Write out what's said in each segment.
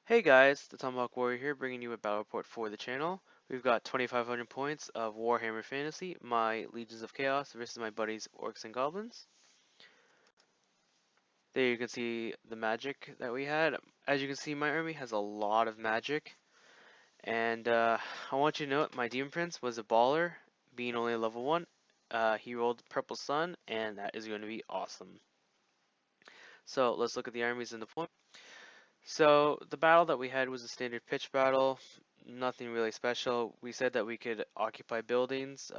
Hey guys, the Tomahawk Warrior here, bringing you a battle report for the channel. We've got 2,500 points of Warhammer Fantasy, my Legions of Chaos versus my buddies Orcs and Goblins. There you can see the magic that we had. As you can see, my army has a lot of magic, and I want you to note my Demon Prince was a baller, being only level 1. He rolled Purple Sun, and that is going to be awesome. So let's look at the armies in the point. So the battle that we had was a standard pitch battle, nothing really special. We said that we could occupy buildings,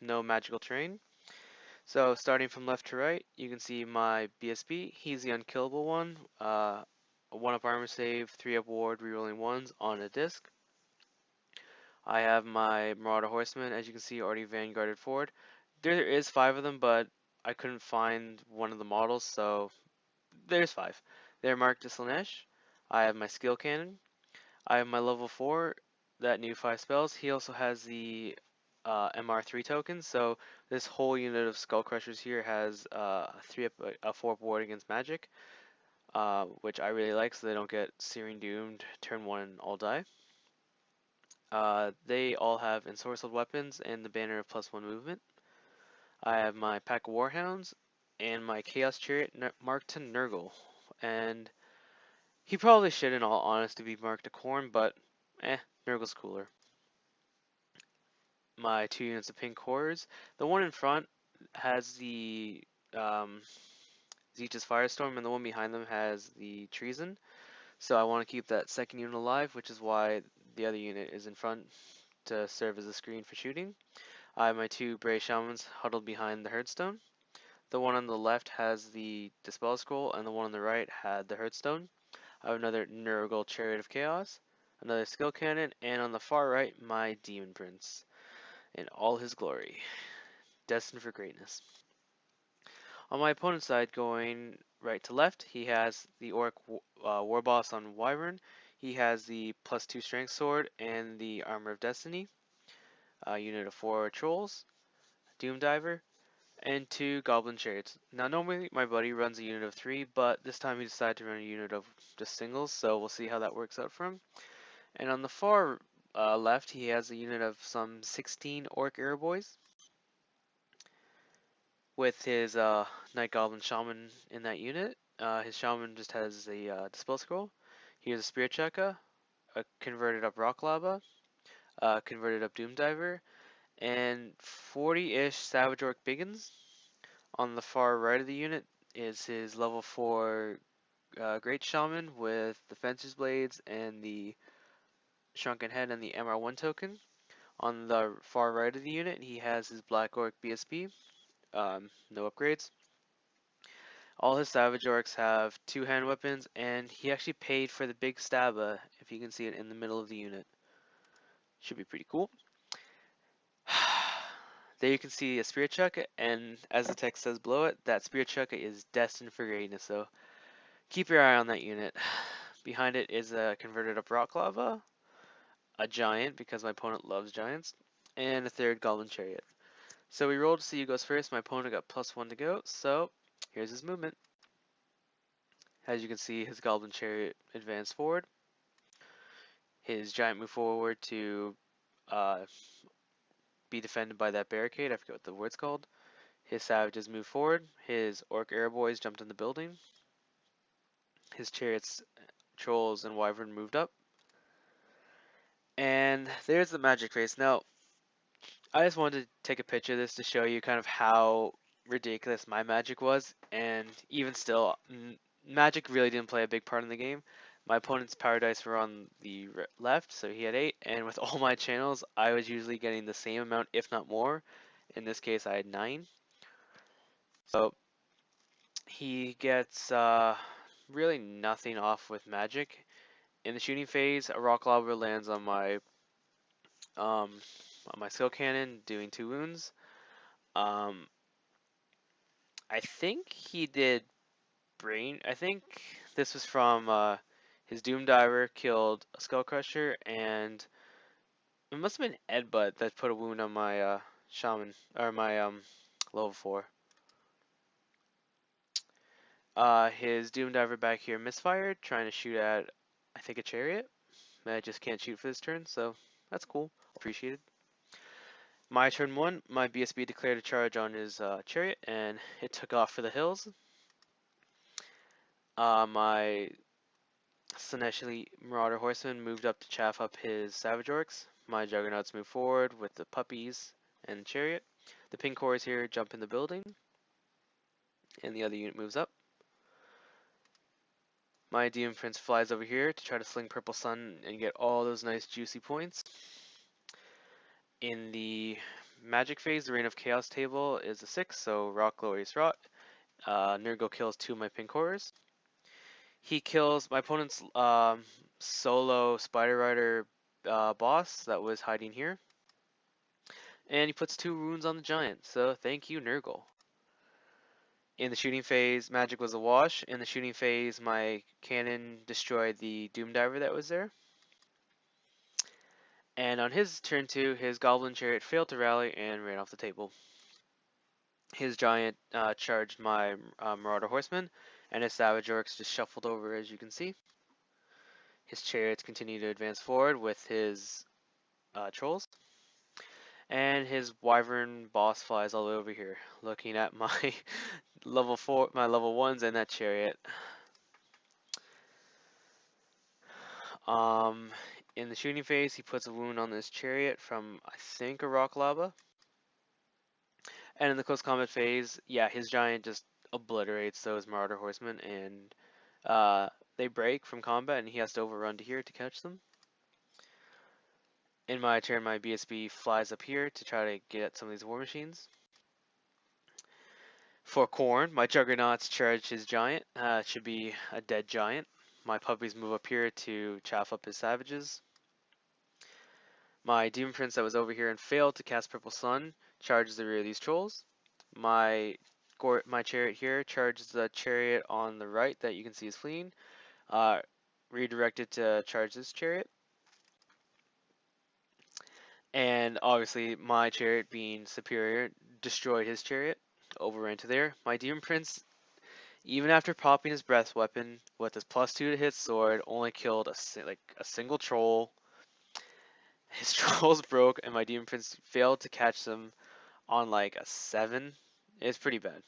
no magical terrain. So starting from left to right, you can see my BSB. He's the unkillable one. 1-up armor save, 3-up ward, rerolling ones on a disc. I have my Marauder Horseman, as you can see, already vanguarded forward. There is 5 of them, but I couldn't find one of the models, so there's 5. They're marked to Slanesh. I have my skill cannon. I have my level 4 that knew 5 spells. He also has the MR3 token, so this whole unit of Skull Crushers here has 3 up, a 4 up ward against magic, which I really like so they don't get Searing Doomed turn 1 and all die. They all have ensorcelled weapons and the banner of +1 movement. I have my pack of Warhounds and my Chaos Chariot marked to Nurgle, and he probably should, in all honesty, be marked to Khorne, but Nurgle's cooler. My 2 units of pink horrors. The one in front has the Zeech's Firestorm, and the one behind them has the Treason. So I want to keep that second unit alive, which is why the other unit is in front to serve as a screen for shooting. I have my 2 Bray Shamans huddled behind the Hearthstone. The one on the left has the Dispel Scroll, and the one on the right had the Hearthstone. I have another Nurgle Chariot of Chaos, another Skill Cannon, and on the far right, my Demon Prince in all his glory, destined for greatness. On my opponent's side, going right to left, he has the Orc War Boss on Wyvern. He has the +2 Strength Sword and the Armor of Destiny, a unit of 4 Trolls, Doom Diver, and 2 Goblin Chariots. Now normally my buddy runs a unit of 3, but this time he decided to run a unit of just singles, so we'll see how that works out for him. And on the far left, he has a unit of some 16 Orc Airboys, with his Night Goblin Shaman in that unit. His Shaman just has a Dispel Scroll. He has a Spirit Chakra, a converted up Rock Lava, a converted up Doom Diver, and 40-ish Savage Orc Biggins. On the far right of the unit is his level 4 Great Shaman with the Fencer's Blades and the Shrunken Head and the MR1 token. On the far right of the unit, he has his Black Orc BSB, no upgrades. All his Savage Orcs have 2 hand weapons, and he actually paid for the big Staba, if you can see it in the middle of the unit. Should be pretty cool. There you can see a Spirit Chakra, and as the text says below it, that Spirit Chakra is destined for greatness, so keep your eye on that unit. Behind it is a converted up Rock Lava, a Giant, because my opponent loves Giants, and a 3rd Goblin Chariot. So we rolled to see who goes first. My opponent got +1 to go, so here's his movement. As you can see, his Goblin Chariot advanced forward. His Giant moved forward to be defended by that barricade. I forget what the word's called. His Savages moved forward. His Orc Airboys jumped in the building. His Chariots, Trolls, and Wyvern moved up. And there's the magic face. Now, I just wanted to take a picture of this to show you kind of how ridiculous my magic was, and even still, magic really didn't play a big part in the game. My opponent's power dice were on the left, so he had 8, and with all my channels, I was usually getting the same amount, if not more. In this case, I had 9. So he gets really nothing off with magic. In the shooting phase, a Rock Lava lands on my skill cannon, doing 2 wounds. I think he did brain. I think this was from his Doom Diver killed a Skull Crusher, and it must have been Edbutt that put a wound on my Shaman, or my level 4. His Doom Diver back here misfired, trying to shoot at I think, a chariot. I just can't shoot for this turn, so that's cool. Appreciated. My turn 1, my BSB declared a charge on his chariot, and it took off for the hills. My Sineshli Marauder Horseman moved up to chaff up his Savage Orcs. My Juggernauts moved forward with the puppies and the chariot. The pink cores here jump in the building, and the other unit moves up. My Demon Prince flies over here to try to sling Purple Sun and get all those nice juicy points. In the magic phase, the Reign of Chaos table is a 6, so Rock, Glorious Rot. Nurgle kills 2 of my pink cores. He kills my opponent's solo Spider Rider boss that was hiding here. And he puts 2 wounds on the giant, so thank you, Nurgle. In the shooting phase, magic was a wash. In the shooting phase, my cannon destroyed the Doom Diver that was there. And on his turn 2, his Goblin Chariot failed to rally and ran off the table. His giant charged my Marauder Horseman, and his Savage Orcs just shuffled over, as you can see. His chariots continue to advance forward with his trolls. And his Wyvern boss flies all the way over here, looking at my level 1s and that chariot. In the shooting phase, he puts a wound on this chariot from, I think, a rock lava. And in the close combat phase, yeah, his giant just obliterates those Marauder Horsemen, and they break from combat, and he has to overrun to here to catch them. In my turn, my BSB flies up here to try to get at some of these war machines. For Khorne, my Juggernauts charge his giant. It should be a dead giant. My puppies move up here to chaff up his savages. My Demon Prince that was over here and failed to cast Purple Sun charges the rear of these trolls. My chariot here charges the chariot on the right that you can see is fleeing. Redirected to charge this chariot. And obviously my chariot, being superior, destroyed his chariot, overran to there. My Demon Prince, even after popping his breath weapon with his +2 to hit sword, only killed a single troll. His trolls broke, and my Demon Prince failed to catch them on like a 7. It's pretty bad.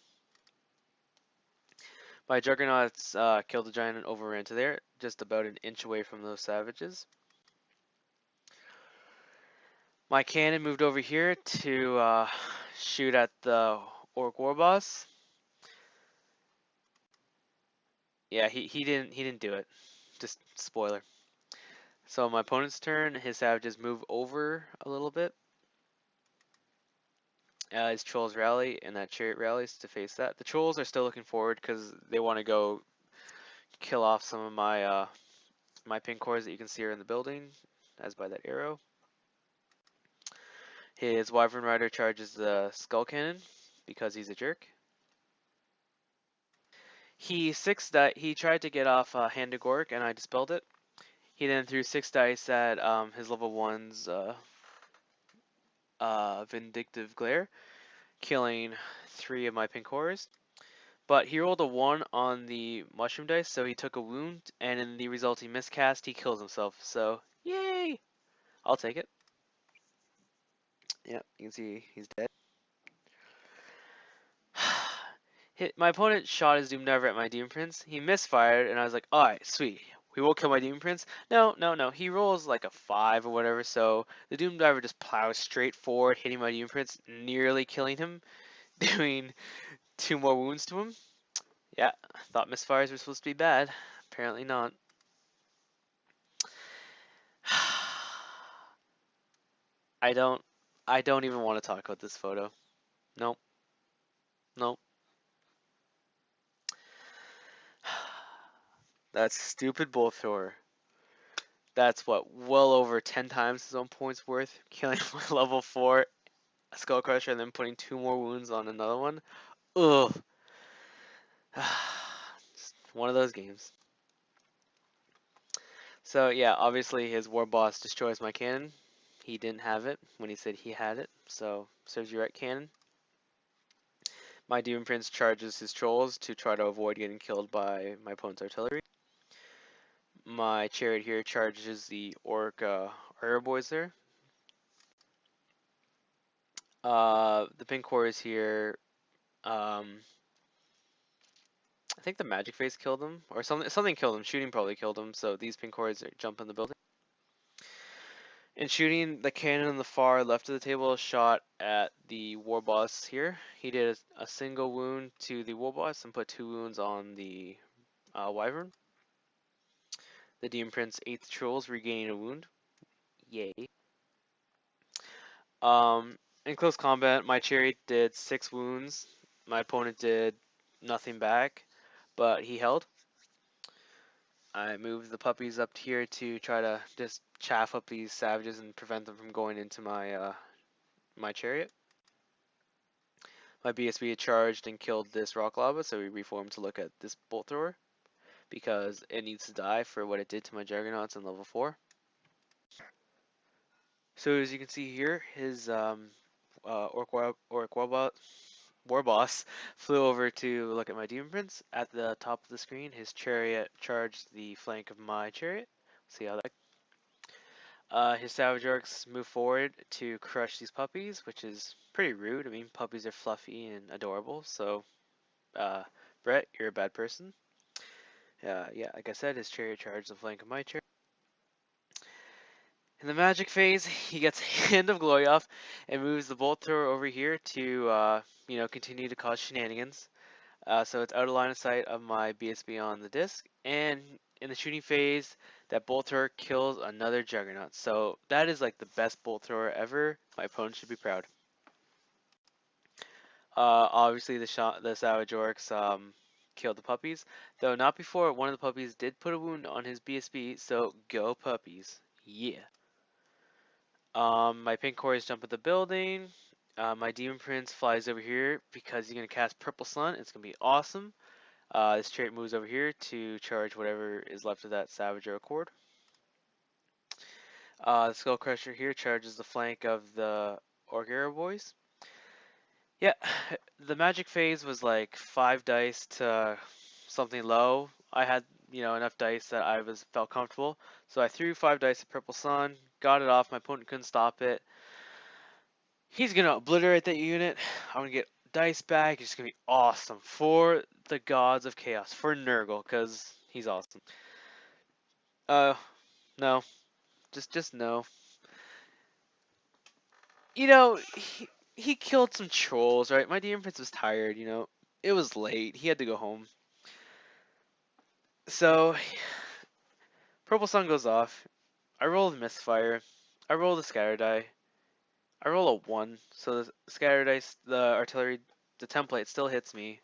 My Juggernauts killed the giant and overran to there, just about an inch away from those savages. My cannon moved over here to shoot at the Orc War Boss. Yeah, he didn't do it. Just spoiler. So on my opponent's turn, his savages move over a little bit. His trolls rally, and that chariot rallies to face that. The trolls are still looking forward because they want to go kill off some of my my pink cores that you can see are in the building, as by that arrow. His Wyvern Rider charges the Skull Cannon because he's a jerk. He tried to get off Hand of Gork, and I dispelled it. He then threw 6 dice at his level 1's Vindictive Glare, killing 3 of my pink cores. But he rolled a 1 on the mushroom dice, so he took a wound, and in the resulting miscast, he kills himself. So, yay! I'll take it. Yeah, you can see he's dead. My opponent shot his Doom Diver at my Demon Prince. He misfired, and I was like, alright, sweet. We won't kill my Demon Prince. No. He rolls like a 5 or whatever, so the Doom Diver just plows straight forward, hitting my Demon Prince, nearly killing him, doing 2 more wounds to him. Yeah, I thought misfires were supposed to be bad. Apparently not. I don't even want to talk about this photo. Nope. That's stupid bull thrower. That's what, well over 10 times his own points worth, killing my level 4 Skull Crusher and then putting 2 more wounds on another one. Ugh. Just one of those games. So yeah, obviously his war boss destroys my cannon. He didn't have it when he said he had it, so serves you right, cannon. My Demon Prince charges his trolls to try to avoid getting killed by my opponent's artillery. My chariot here charges the orc arrow boys there. The pink core is here. I think the magic phase killed him, or something killed him. Shooting probably killed him, so these pink cores jump in the building. And shooting, the cannon on the far left of the table shot at the war boss here. He did a single wound to the war boss and put 2 wounds on the wyvern. The Demon Prince 8th Trolls regaining a wound. Yay. In close combat, my chariot did 6 wounds. My opponent did nothing back, but he held. I moved the puppies up here to try to just chaff up these savages and prevent them from going into my my chariot. My BSB had charged and killed this rock lava, so we reformed to look at this bolt thrower because it needs to die for what it did to my juggernauts in level 4. So as you can see here, his war boss flew over to look at my demon prince. At the top of the screen, his chariot charged the flank of my chariot. See how that. His savage orcs move forward to crush these puppies, which is pretty rude. I mean, puppies are fluffy and adorable, so Brett, you're a bad person. Yeah, like I said, his chariot charged the flank of my chariot. In the magic phase, he gets Hand of Glory off and moves the bolt thrower over here to, continue to cause shenanigans. So it's out of line of sight of my BSB on the disc. And in the shooting phase, that bolt thrower kills another Juggernaut. So that is like the best bolt thrower ever. My opponent should be proud. Obviously, the Savage Orcs killed the puppies, though not before one of the puppies did put a wound on his BSB. So go puppies, yeah. My pink cores jump at the building. My demon prince flies over here because he's gonna cast Purple Sun. It's gonna be awesome. This chariot moves over here to charge whatever is left of that savage or cord. The skull crusher here charges the flank of the orc arrow boys. Yeah, the magic phase was like 5 dice to something low. I had enough dice that I felt comfortable, so I threw 5 dice at Purple Sun, got it off. My opponent couldn't stop it. He's gonna obliterate that unit. I'm gonna get dice back. It's gonna be awesome for the gods of chaos, for Nurgle, because he's awesome. No, just no. He killed some trolls, right? My demon prince was tired. It was late. He had to go home. So Purple Sun goes off. I roll the misfire. I roll the scatter die. I roll a 1, so the scatter dice, the artillery, the template still hits me.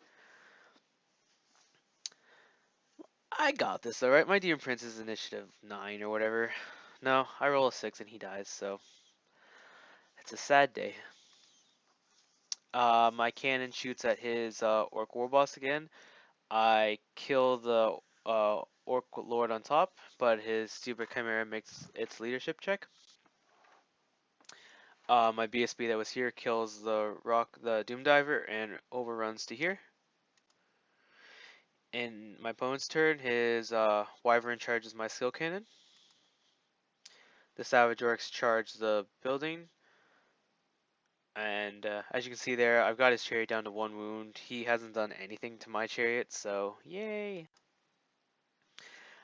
I got this, alright? My Demon Prince is initiative 9 or whatever. No, I roll a 6 and he dies, so it's a sad day. My cannon shoots at his Orc War Boss again. I kill the Orc Lord on top, but his stupid Chimera makes its leadership check. My BSB that was here kills the Doom Diver and overruns to here. In my opponent's turn, his Wyvern charges my skill cannon. The Savage Orcs charge the building. And as you can see there, I've got his chariot down to 1 wound. He hasn't done anything to my chariot, so yay!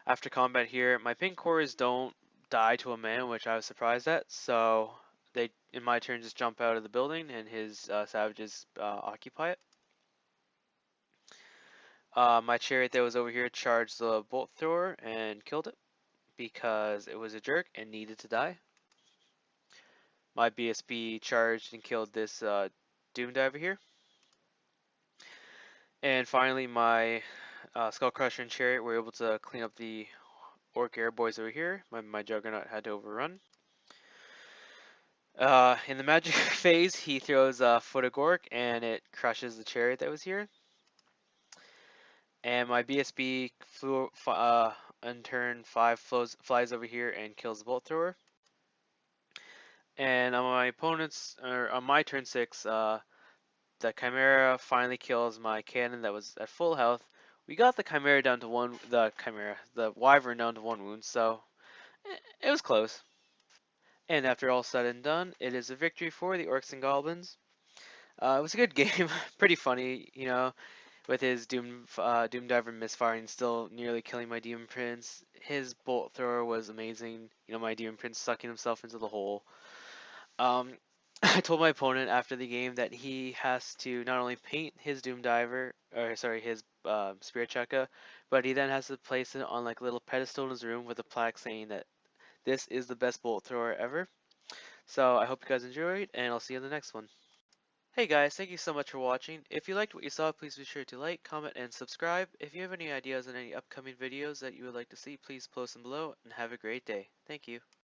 After combat here, my pink cores don't die to a man, which I was surprised at, so they, in my turn, just jump out of the building and his savages occupy it. My chariot that was over here charged the bolt thrower and killed it because it was a jerk and needed to die. My BSB charged and killed this Doom Diver here. And finally, my Skull Crusher and Chariot were able to clean up the Orc Air Boys over here. My Juggernaut had to overrun. In the magic phase, he throws a Foot of Gork and it crushes the Chariot that was here. And my BSB flew on turn 5 flies over here and kills the Bolt Thrower. And on my opponent's, or on my turn 6, the Chimera finally kills my cannon that was at full health, We got the Chimera down to the Wyvern down to 1 wound, so it was close. And after all said and done, it is a victory for the Orcs and Goblins. It was a good game, pretty funny, with his Doom Diver misfiring, still nearly killing my Demon Prince. His bolt thrower was amazing. My Demon Prince sucking himself into the hole. I told my opponent after the game that he has to not only paint his Doom Diver, or sorry, his Spirit Chekka, but he then has to place it on like a little pedestal in his room with a plaque saying that this is the best bolt thrower ever. So I hope you guys enjoyed, and I'll see you in the next one. Hey guys, thank you so much for watching. If you liked what you saw, please be sure to like, comment, and subscribe. If you have any ideas on any upcoming videos that you would like to see, please post them below, and have a great day. Thank you.